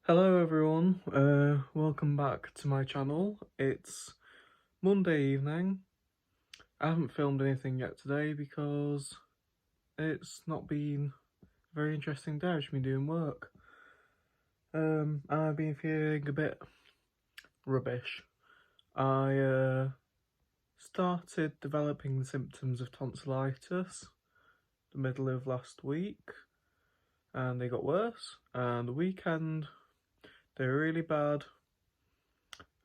Hello everyone, welcome back to my channel. It's Monday evening. I haven't filmed anything yet today because it's not been a very interesting day. I've just been doing work. I've been feeling a bit rubbish. I started developing the symptoms of tonsillitis the middle of last week, and they got worse, and the weekend they were really bad.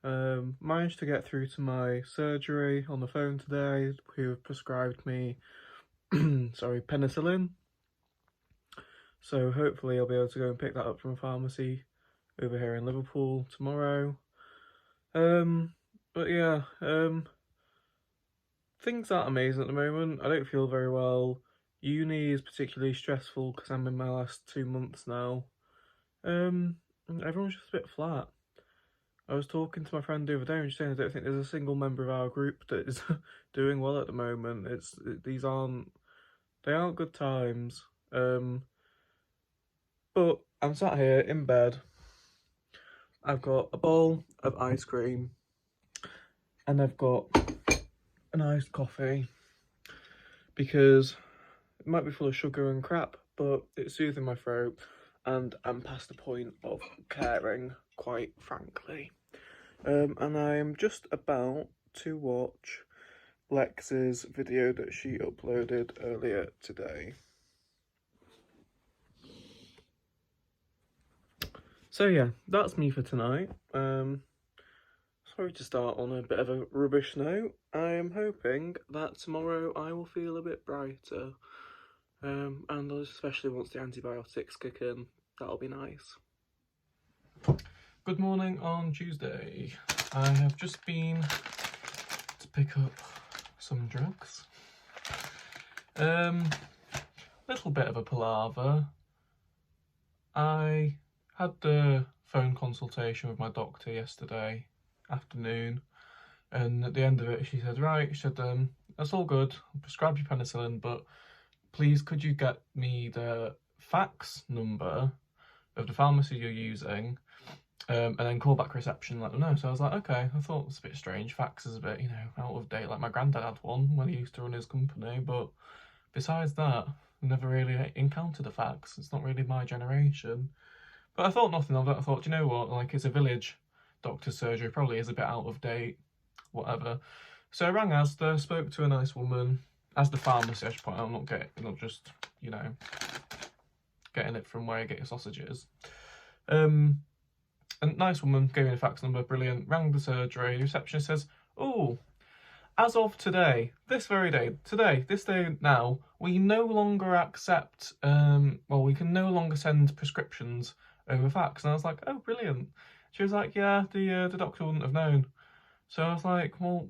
Managed to get through to my surgery on the phone today, who have prescribed me penicillin. So hopefully I'll be able to go and pick that up from a pharmacy over here in Liverpool tomorrow. But yeah, things aren't amazing at the moment. I don't feel very well. Uni is particularly stressful because I'm in my last 2 months now. Everyone's just a bit flat. I was talking to my friend the other day and she's saying I don't think there's a single member of our group that is doing well at the moment. They aren't good times. But I'm sat here in bed. I've got a bowl of ice cream and I've got an iced coffee because it might be full of sugar and crap, but it's soothing my throat and I'm past the point of caring, quite frankly. And I'm just about to watch Lex's video that she uploaded earlier today. So yeah, that's me for tonight. Sorry to start on a bit of a rubbish note. I am hoping that tomorrow I will feel a bit brighter. And especially once the antibiotics kick in, that'll be nice. Good morning on Tuesday. I have just been to pick up some drugs. Little bit of a palaver. I had the phone consultation with my doctor yesterday afternoon, and at the end of it she said, that's all good, I'll prescribe you penicillin, but please could you get me the fax number of the pharmacy you're using, and then call back reception and let them know. So I was like, okay. I thought it was a bit strange. Fax is a bit, out of date. Like my granddad had one when he used to run his company, but besides that, I never really encountered a fax. It's not really my generation. But I thought nothing of it. I thought, do you know what? Like, it's a village doctor's surgery. Probably is a bit out of date. Whatever. So I rang Asda, spoke to a nice woman. Asda pharmacy, I should point out. Not just, getting it from where you get your sausages. A nice woman gave me the fax number, brilliant. Rang the surgery. The receptionist says, oh, as of today, this day now, we no longer accept, we can no longer send prescriptions over fax. And I was like, oh, brilliant. She was like, yeah, the doctor wouldn't have known. So I was like, well,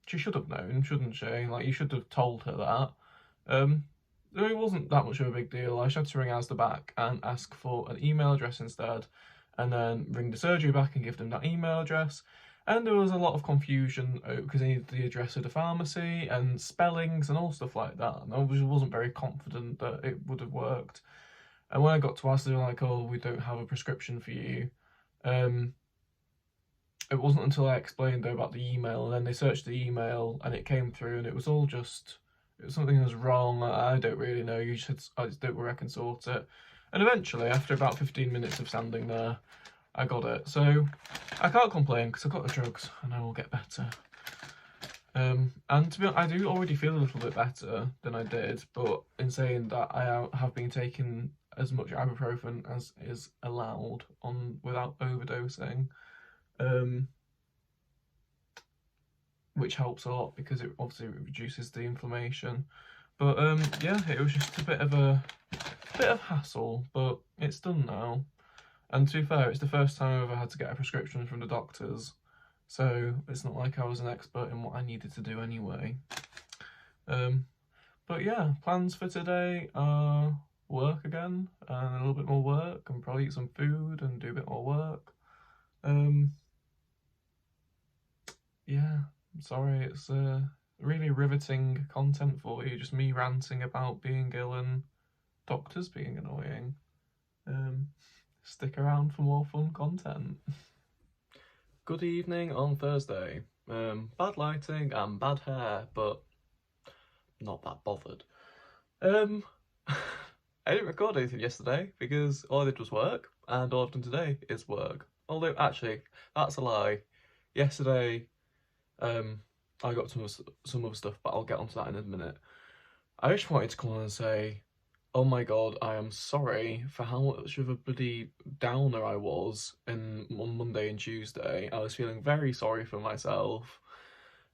she should have known, shouldn't she? Like, you should have told her that. It wasn't that much of a big deal. I just had to ring Asda back and ask for an email address instead, and then ring the surgery back and give them that email address. And there was a lot of confusion because I needed the address of the pharmacy and spellings and all stuff like that. And I wasn't very confident that it would have worked. And when I got to Asda, they were like, oh, we don't have a prescription for you. It wasn't until I explained though about the email, and then they searched the email and it came through, and it was all just, something was wrong. I don't really know. You said, I just don't work, I can sort it. And eventually, after about 15 minutes of standing there, I got it. So I can't complain because I've got the drugs and I will get better. And to be honest, I do already feel a little bit better than I did, but in saying that, I have been taking as much ibuprofen as is allowed without overdosing. Which helps a lot because it obviously reduces the inflammation. But yeah, it was just a bit of hassle, but it's done now. And to be fair, it's the first time I've ever had to get a prescription from the doctors, so it's not like I was an expert in what I needed to do anyway. But yeah, plans for today are work again, and a little bit more work, and probably eat some food and do a bit more work. Yeah, I'm sorry, it's really riveting content for you, just me ranting about being ill and doctors being annoying. stick around for more fun content. Good evening on Thursday. Bad lighting and bad hair, but not that bothered. I didn't record anything yesterday because all I did was work, and all I've done today is work. Although, actually, that's a lie. Yesterday, I got some other stuff, but I'll get onto that in a minute. I just wanted to come on and say, oh my god, I am sorry for how much of a bloody downer I was on Monday and Tuesday. I was feeling very sorry for myself.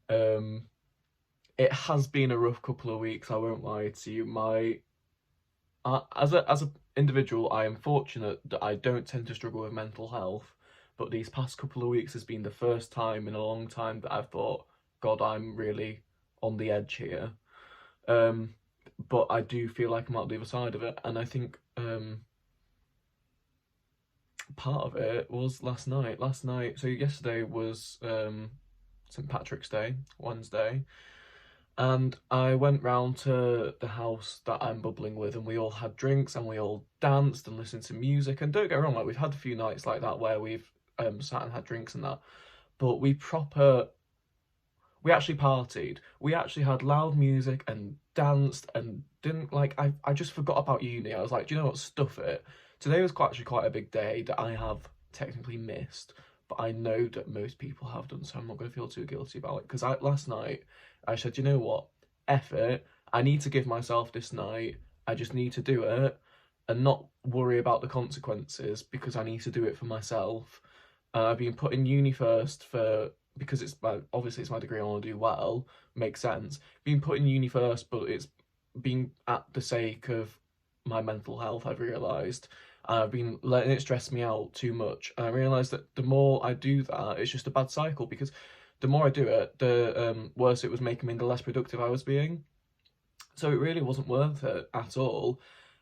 It has been a rough couple of weeks, I won't lie to you. As an individual, I am fortunate that I don't tend to struggle with mental health, but these past couple of weeks has been the first time in a long time that I've thought, God, I'm really on the edge here. But I do feel like I'm out the other side of it, and I think part of it was last night. So yesterday was St. Patrick's Day, Wednesday, and I went round to the house that I'm bubbling with, and we all had drinks and we all danced and listened to music. And don't get me wrong, like we've had a few nights like that where we've sat and had drinks and that, but we actually partied. We actually had loud music and danced and didn't like. I just forgot about uni. I was like, do you know what? Stuff it. Today was actually quite a big day that I have technically missed, but I know that most people have done, so I'm not going to feel too guilty about it. Because last night I said, you know what? F it. I need to give myself this night. I just need to do it and not worry about the consequences because I need to do it for myself. I've been putting uni first because obviously it's my degree, I want to do well, makes sense. Been putting uni first, but it's been at the sake of my mental health, I've realised. I've been letting it stress me out too much. And I realised that the more I do that, it's just a bad cycle, because the more I do it, the worse it was making me and the less productive I was being. So it really wasn't worth it at all.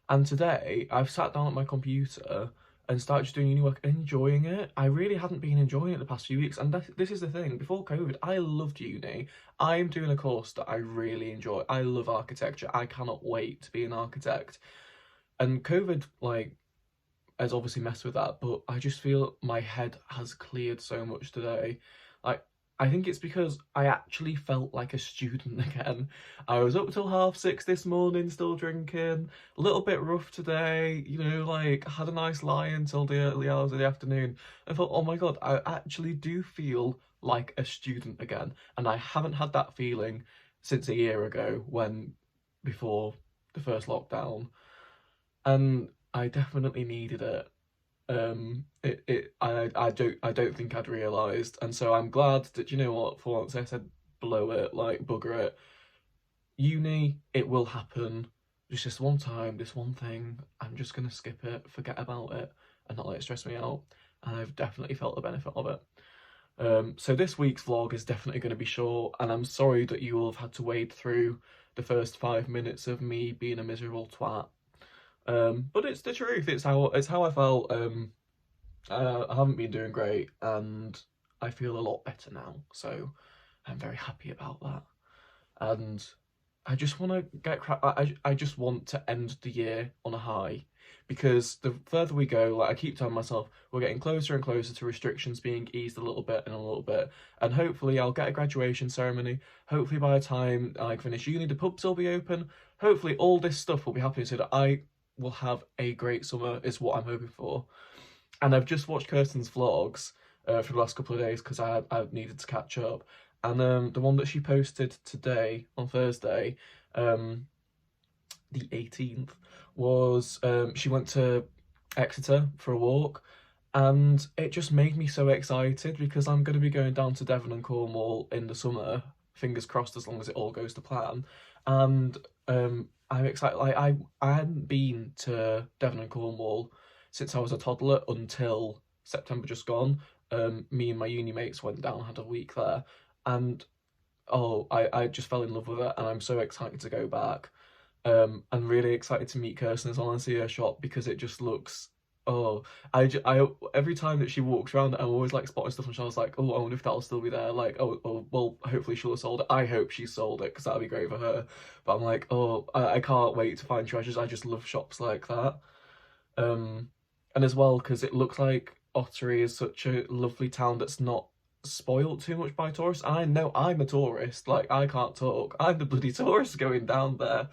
And today, I've sat down at my computer and started just doing uni work, enjoying it. I really hadn't been enjoying it the past few weeks, and this is the thing. Before COVID, I loved uni. I'm doing a course that I really enjoy. I love architecture. I cannot wait to be an architect. And COVID, has obviously messed with that, but I just feel my head has cleared so much today. I think it's because I actually felt like a student again. I was up till 6:30 this morning, still drinking. A little bit rough today, had a nice lie until the early hours of the afternoon. I thought, oh my god, I actually do feel like a student again. And I haven't had that feeling since a year ago, before the first lockdown. And I definitely needed it. I don't think I'd realised, and so I'm glad that, you know what, for once I said blow it, bugger it. Uni, it will happen. It's just one time, this one thing. I'm just gonna skip it, forget about it, and not let it stress me out. And I've definitely felt the benefit of it. So this week's vlog is definitely going to be short, and I'm sorry that you all have had to wade through the first 5 minutes of me being a miserable twat. But it's the truth. It's how I felt. I haven't been doing great, and I feel a lot better now. So I'm very happy about that. And I just want to get I just want to end the year on a high, because the further we go, I keep telling myself, we're getting closer and closer to restrictions being eased a little bit and a little bit, and hopefully I'll get a graduation ceremony. Hopefully by the time I finish uni, the pubs will be open. Hopefully all this stuff will be happening so that I will have a great summer, is what I'm hoping for. And I've just watched Kirsten's vlogs for the last couple of days because I needed to catch up. And the one that she posted today on Thursday, the 18th, was she went to Exeter for a walk, and it just made me so excited because I'm going to be going down to Devon and Cornwall in the summer, fingers crossed, as long as it all goes to plan. And I'm excited. I hadn't been to Devon and Cornwall since I was a toddler until September just gone. Me and my uni mates went down, had a week there, and I just fell in love with it, and I'm so excited to go back. I'm really excited to meet Kirsten as well and see her shop, because it just looks, every time that she walks around, I'm always spotting stuff, and I was like, oh, I wonder if that'll still be there. Well, hopefully she'll have sold it. I hope she's sold it, because that'll be great for her. But I'm like, I can't wait to find treasures. I just love shops like that. And as well, because it looks like Ottery is such a lovely town that's not spoilt too much by tourists. And I know I'm a tourist, like I can't talk. I'm the bloody tourist going down there.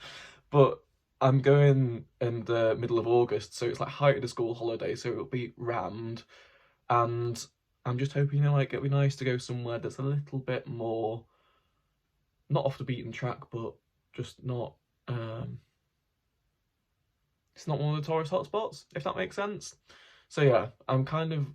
But I'm going in the middle of August, so it's like height of the school holiday, so it'll be rammed. And I'm just hoping, like it'd be nice to go somewhere that's a little bit more not off the beaten track, but just not it's not one of the tourist hotspots, if that makes sense. So yeah, I'm kind of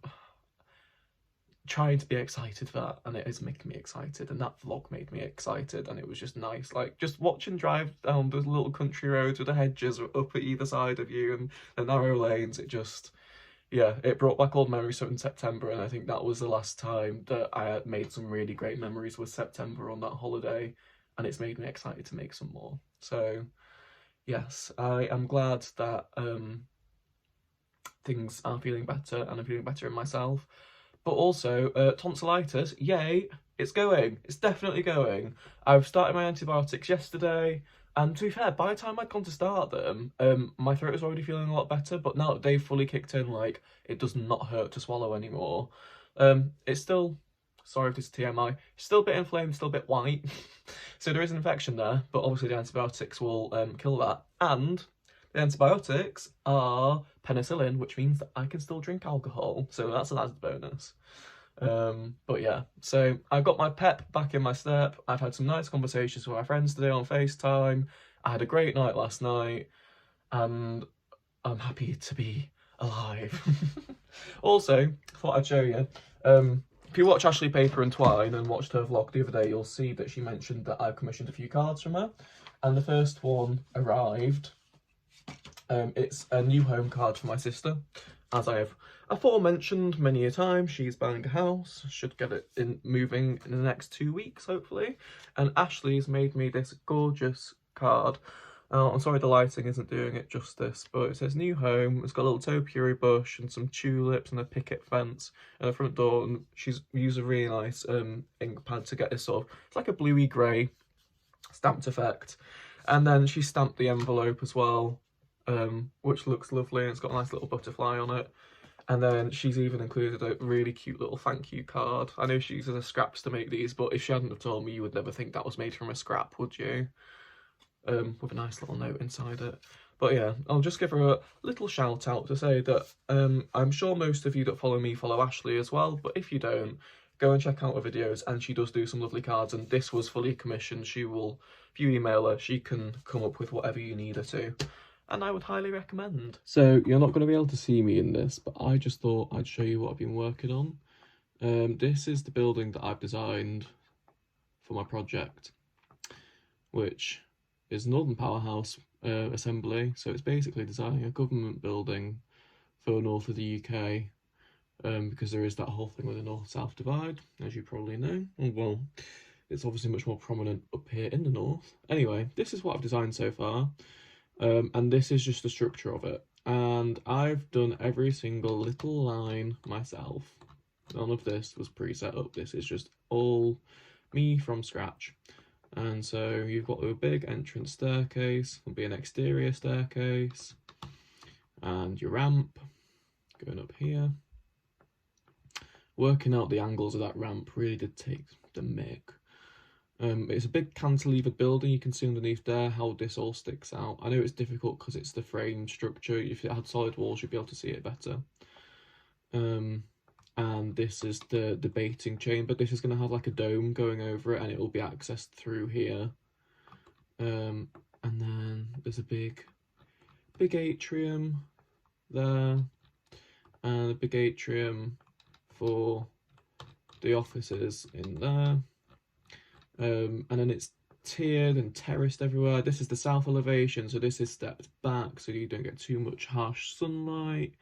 trying to be excited for that, and it is making me excited, and that vlog made me excited, and it was just nice, like just watching drive down those little country roads with the hedges up at either side of you and the narrow lanes. It just, yeah, it brought back old memories from September, and I think that was the last time that I had made some really great memories with September on that holiday, and it's made me excited to make some more. So yes, I am glad that things are feeling better, and I'm feeling better in myself. But also, tonsillitis, yay, it's going. It's definitely going. I've started my antibiotics yesterday, and to be fair, by the time I'd gone to start them, my throat was already feeling a lot better, but now that they've fully kicked in, like, it does not hurt to swallow anymore. It's still, sorry if this is TMI, still a bit inflamed, still a bit white, so there is an infection there, but obviously the antibiotics will kill that. And the antibiotics are penicillin, which means that I can still drink alcohol, so that's an added bonus. But yeah, so I've got my pep back in my step. I've had some nice conversations with my friends today on FaceTime. I had a great night last night, and I'm happy to be alive. Also, thought I'd show you. If you watch Ashley Paper and Twine and watched her vlog the other day, you'll see that she mentioned that I've commissioned a few cards from her, and the first one arrived. It's a new home card for my sister. As I have aforementioned many a time, she's buying a house, should get it moving in the next 2 weeks, hopefully. And Ashley's made me this gorgeous card. I'm sorry the lighting isn't doing it justice, but it says new home. It's got a little topiary bush and some tulips and a picket fence and a front door. And she's used a really nice ink pad to get this sort of, it's like a bluey grey stamped effect. And then she stamped the envelope as well, which looks lovely, and it's got a nice little butterfly on it. And then she's even included a really cute little thank you card. I know she uses her scraps to make these, but if she hadn't have told me, you would never think that was made from a scrap, would you? With a nice little note inside it. But yeah, I'll just give her a little shout out to say that I'm sure most of you that follow me follow Ashley as well, but if you don't, go and check out her videos, and she does do some lovely cards, and this was fully commissioned. She will, if you email her, she can come up with whatever you need her to, and I would highly recommend. So you're not going to be able to see me in this, but I just thought I'd show you what I've been working on. This is the building that I've designed for my project, which is Northern Powerhouse Assembly. So it's basically designing a government building for the north of the UK, because there is that whole thing with the north-south divide, as you probably know. Well, it's obviously much more prominent up here in the north. Anyway, this is what I've designed so far, and this is just the structure of it. And I've done every single little line myself. None of this was pre-set up. This is just all me from scratch. And so you've got a big entrance staircase, there'll be an exterior staircase, and your ramp going up here. Working out the angles of that ramp really did take the mick. It's a big cantilevered building. You can see underneath there how this all sticks out. I know it's difficult because it's the frame structure. If it had solid walls, you'd be able to see it better. And this is the debating chamber. This is going to have like a dome going over it, and it will be accessed through here. And then there's a big atrium there, and a big atrium for the offices in there. And then it's tiered and terraced everywhere. This is the south elevation, so this is stepped back so you don't get too much harsh sunlight.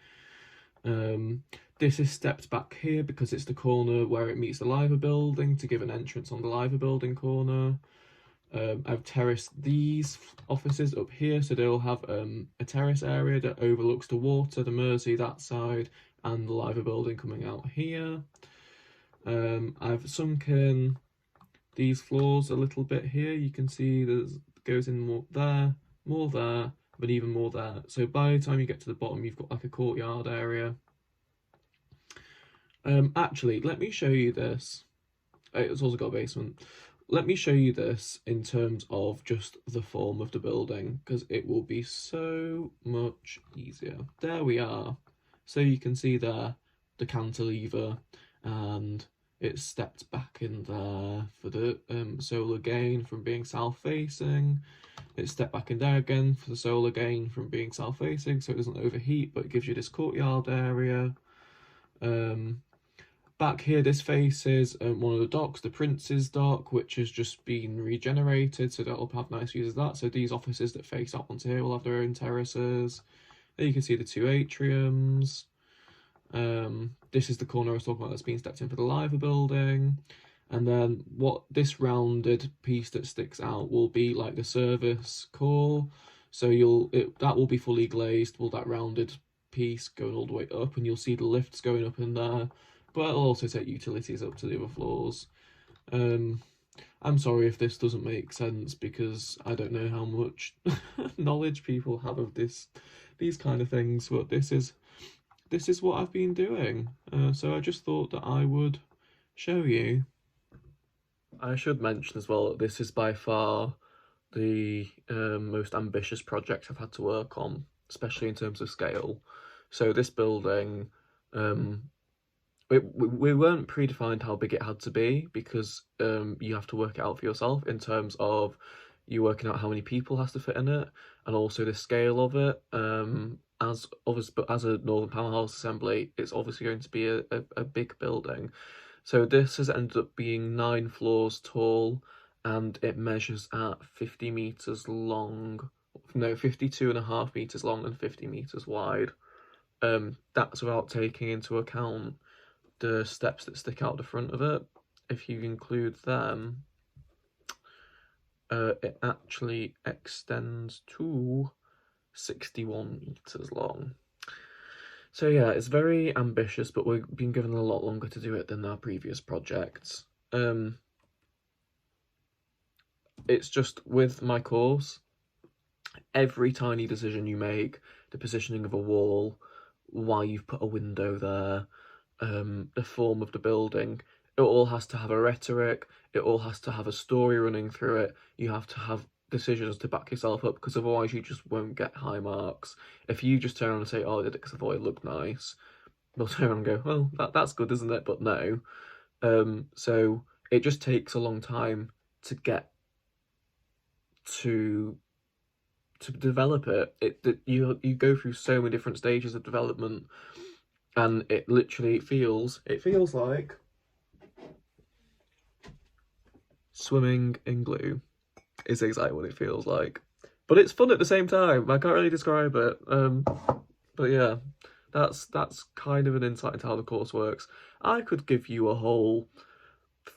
This is stepped back here because it's the corner where it meets the Liver building to give an entrance on the Liver building corner. I've terraced these offices up here, so they'll have a terrace area that overlooks the water, the Mersey that side, and the Liver building coming out here. I've sunken these floors a little bit here. You can see there's goes in more there, but even more there. So by the time you get to the bottom, you've got like a courtyard area. Actually, let me show you this. It's also got a basement. Let me show you this in terms of just the form of the building, because it will be so much easier. There we are. So you can see there the cantilever, and it's stepped back in there for the solar gain from being south facing. It's stepped back in there again for the solar gain from being south facing, so it doesn't overheat, but it gives you this courtyard area. Back here, this faces one of the docks, the Prince's Dock, which has just been regenerated, so that'll have nice views of that. So these offices that face out onto here will have their own terraces. There you can see the two atriums. This is the corner I was talking about that's been stepped in for the Liver building. And then what this rounded piece that sticks out will be like the service core. So that will be fully glazed, will that rounded piece going all the way up, and you'll see the lifts going up in there. But it'll also take utilities up to the other floors. I'm sorry if this doesn't make sense, because I don't know how much knowledge people have of these kind of things, but this is what I've been doing. So I just thought that I would show you. I should mention as well that this is by far the most ambitious project I've had to work on, especially in terms of scale. So this building, we weren't predefined how big it had to be, because you have to work it out for yourself in terms of you working out how many people has to fit in it, and also the scale of it. But as a Northern Powerhouse assembly, it's obviously going to be a big building. So this has ended up being 9 floors tall, and it measures at 50 meters long. No, 52.5 meters long and 50 meters wide. That's without taking into account the steps that stick out the front of it. If you include them, it actually extends to 61 meters long. So yeah, it's very ambitious, but we've been given a lot longer to do it than our previous projects. It's just with my course, every tiny decision you make, the positioning of a wall, why you've put a window there, the form of the building, it all has to have a rhetoric, it all has to have a story running through it. You have to have decisions to back yourself up, because otherwise you just won't get high marks. If you just turn around and say, oh, I did it because I thought it looked nice, they'll turn around and go, well, that's good, isn't it? But no. So it just takes a long time to get to develop it. You go through so many different stages of development, and it literally feels like swimming in glue is exactly what it feels like. But it's fun at the same time. I can't really describe it. But yeah, that's kind of an insight into how the course works. I could give you a whole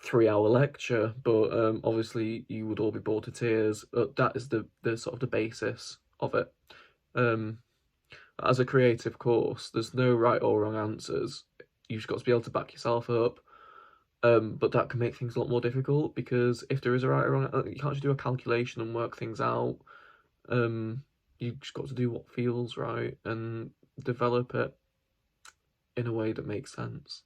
3-hour lecture, but obviously you would all be bored to tears. But that is the sort of the basis of it. As a creative course, there's no right or wrong answers. You've just got to be able to back yourself up. But that can make things a lot more difficult, because if there is a right or wrong, you can't just do a calculation and work things out. You've just got to do what feels right and develop it in a way that makes sense.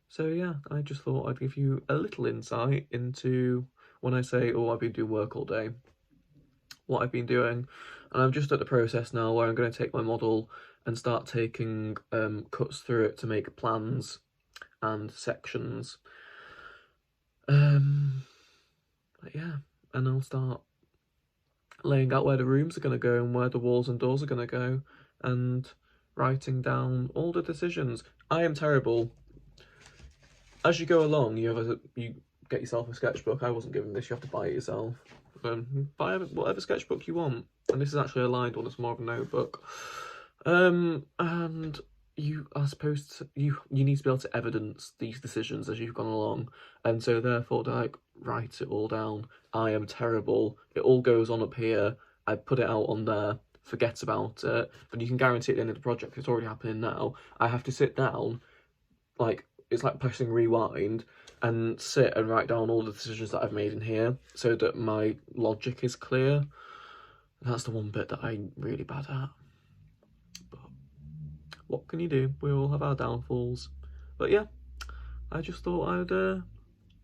So yeah, I just thought I'd give you a little insight into, when I say, oh, I've been doing work all day, what I've been doing. And I'm just at the process now where I'm going to take my model and start taking cuts through it to make plans and sections. But yeah, and I'll start laying out where the rooms are going to go and where the walls and doors are going to go, and writing down all the decisions. I am terrible. As you go along, you get yourself a sketchbook. I wasn't given this, you have to buy it yourself. Buy whatever sketchbook you want, and this is actually a lined one, it's more of a notebook. And you are supposed to, you need to be able to evidence these decisions as you've gone along, and so therefore like write it all down. I am terrible. It all goes on up here, I put it out on there, forget about it, but you can guarantee at the end of the project, it's already happening now, I have to sit down, like it's like pressing rewind, and sit and write down all the decisions that I've made in here so that my logic is clear. That's the one bit that I'm really bad at. But what can you do? We all have our downfalls. But yeah, I just thought I'd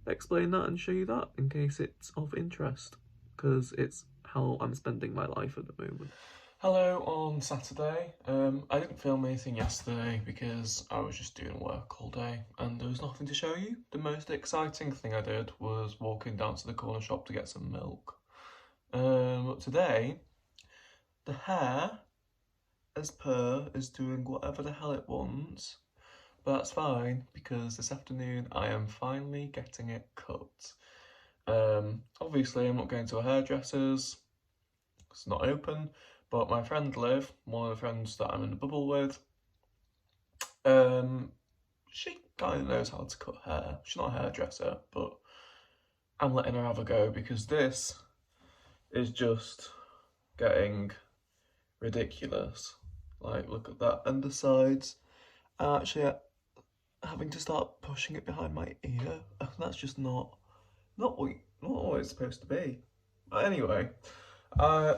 explain that and show you that in case it's of interest, because it's how I'm spending my life at the moment. Hello on Saturday. I didn't film anything yesterday because I was just doing work all day and there was nothing to show you. The most exciting thing I did was walking down to the corner shop to get some milk. Today, the hair, as per, is doing whatever the hell it wants, but that's fine because this afternoon I am finally getting it cut. Obviously I'm not going to a hairdresser's, it's not open. But my friend Liv, one of the friends that I'm in the bubble with, she kind of knows how to cut hair. She's not a hairdresser, but I'm letting her have a go because this is just getting ridiculous. Like, look at that undersides. I'm actually having to start pushing it behind my ear. That's just not what it's supposed to be. But anyway.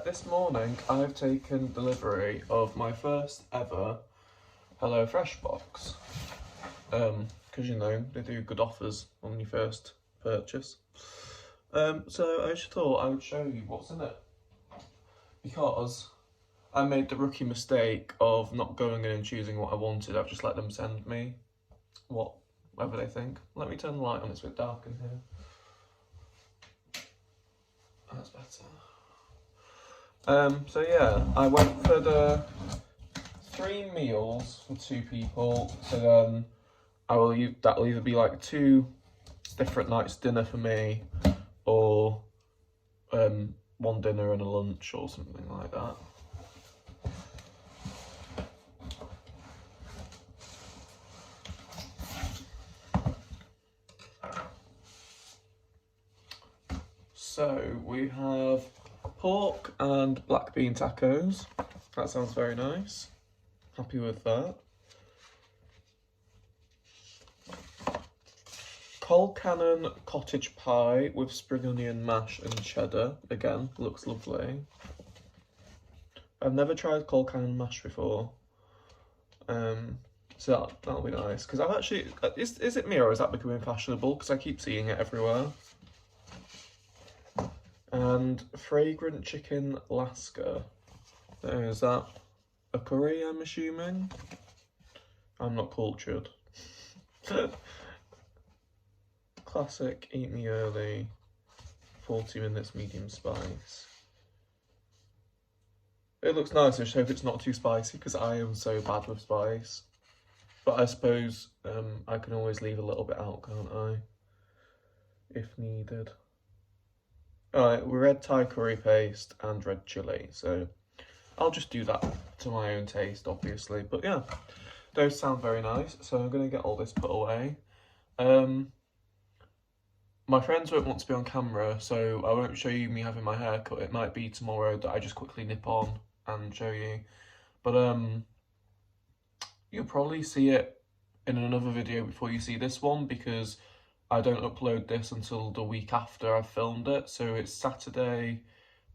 This morning I've taken delivery of my first ever HelloFresh box, because you know, they do good offers on your first purchase. So I just thought I would show you what's in it, because I made the rookie mistake of not going in and choosing what I wanted. I've just let them send me whatever they think. Let me turn the light on, it's a bit dark in here. That's better. So yeah, I went for the 3 meals for 2 people, so then that'll either be like 2 different nights dinner for me, or 1 dinner and a lunch or something like that. So we have pork and black bean tacos. That sounds very nice. Happy with that. Colcannon cottage pie with spring onion mash and cheddar. Again, looks lovely. I've never tried Colcannon mash before. So that'll be nice. Because I've actually, is it me or is that becoming fashionable? Because I keep seeing it everywhere. And fragrant chicken laska. Is that a curry, I'm assuming? I'm not cultured. Classic, eat me early, 40 minutes medium spice. It looks nice, I just hope it's not too spicy because I am so bad with spice. But I suppose I can always leave a little bit out, can't I? If needed. Alright, red Thai curry paste and red chilli, so I'll just do that to my own taste, obviously. But yeah, those sound very nice, so I'm going to get all this put away. My friends won't want to be on camera, so I won't show you me having my hair cut. It might be tomorrow that I just quickly nip on and show you. But you'll probably see it in another video before you see this one, because I don't upload this until the week after I've filmed it. So it's Saturday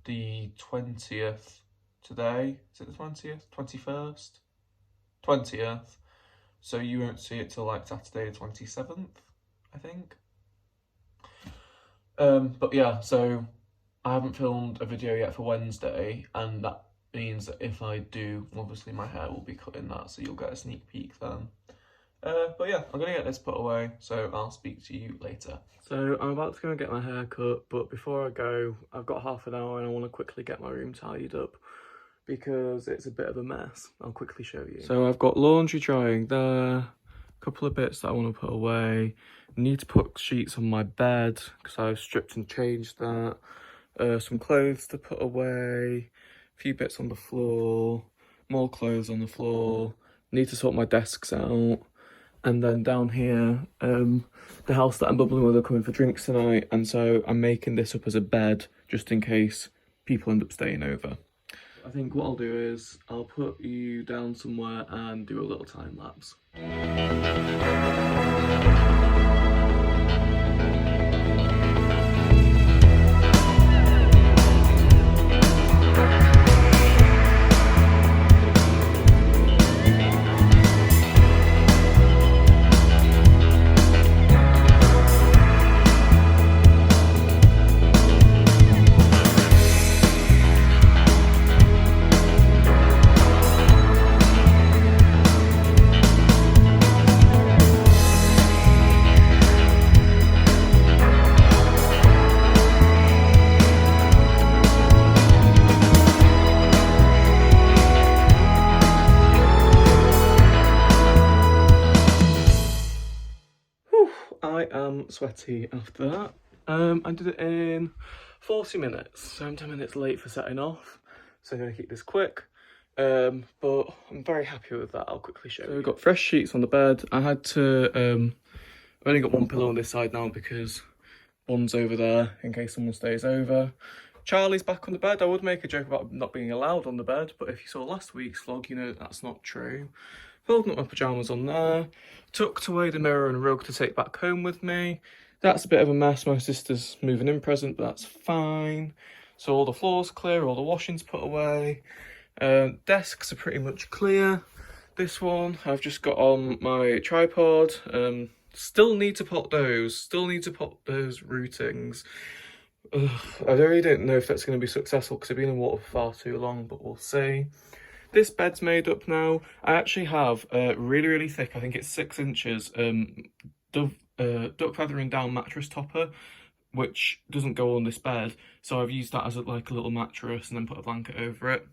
the 20th today. Is it the 20th? 21st? 20th. So you won't see it till like Saturday the 27th, I think. But yeah, so I haven't filmed a video yet for Wednesday, and that means that if I do, obviously my hair will be cut in that, so you'll get a sneak peek then. But yeah, I'm going to get this put away, so I'll speak to you later. So I'm about to go and get my hair cut, but before I go, I've got half an hour and I want to quickly get my room tidied up because it's a bit of a mess. I'll quickly show you. So I've got laundry drying there, a couple of bits that I want to put away. Need to put sheets on my bed because I've stripped and changed that. Some clothes to put away, a few bits on the floor, more clothes on the floor. Need to sort my desks out. And then down here, the house that I'm bubbling with are coming for drinks tonight, and so I'm making this up as a bed just in case people end up staying over. I think what I'll do is I'll put you down somewhere and do a little time lapse. sweaty after that. I did it in 40 minutes, so I'm 10 minutes late for setting off, so I'm going to keep this quick. But I'm very happy with that. I'll quickly show you. We've got fresh sheets on the bed. I had to, I've only got one pillow on this side now because one's over there in case someone stays over. Charlie's back on the bed. I would make a joke about not being allowed on the bed, but if you saw last week's vlog, you know that's not true. Folding up my pyjamas on there. Tucked away the mirror and rug to take back home with me. That's a bit of a mess. My sister's moving in present, but that's fine. So all the floors clear, all the washing's put away. Desks are pretty much clear. This one I've just got on my tripod. Still need to pot those routings. I really don't know if that's going to be successful because I've been in water for far too long, but we'll see. This bed's made up now. I actually have a really thick, I think it's 6 inches, duck feather and down mattress topper, which doesn't go on this bed. So I've used that as like a little mattress and then put a blanket over it.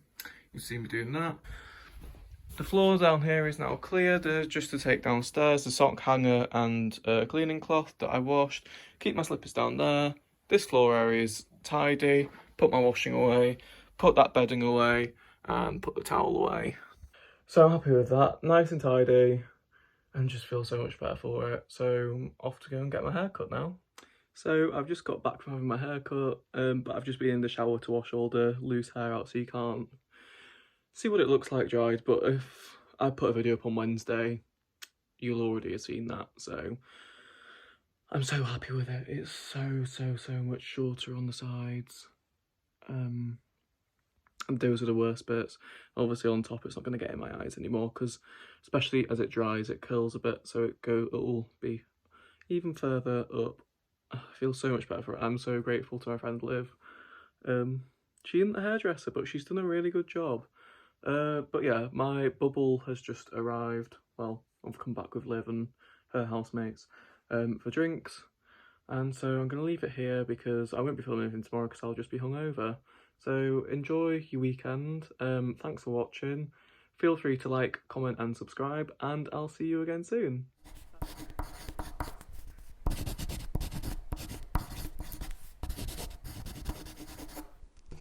You've seen me doing that. The floor down here is now cleared, just to take downstairs. The sock hanger and cleaning cloth that I washed. Keep my slippers down there. This floor area is tidy. Put my washing away. Put that bedding away. And put the towel away. So I'm happy with that. Nice and tidy. And just feel so much better for it. So I'm off to go and get my hair cut now. So I've just got back from having my hair cut. But I've just been in the shower to wash all the loose hair out so you can't see what it looks like dried, but if I put a video up on Wednesday, you'll already have seen that, so I'm so happy with it. It's so much shorter on the sides, and those are the worst bits. Obviously on top it's not going to get in my eyes anymore, because especially as it dries it curls a bit, so it'll be even further up. I feel so much better for it. I'm so grateful to my friend Liv. She isn't a hairdresser, but she's done a really good job. But yeah, my bubble has just arrived. Well, I've come back with Liv and her housemates for drinks. And so I'm going to leave it here because I won't be filming anything tomorrow because I'll just be hungover. So enjoy your weekend. Thanks for watching. Feel free to like, comment and subscribe, and I'll see you again soon.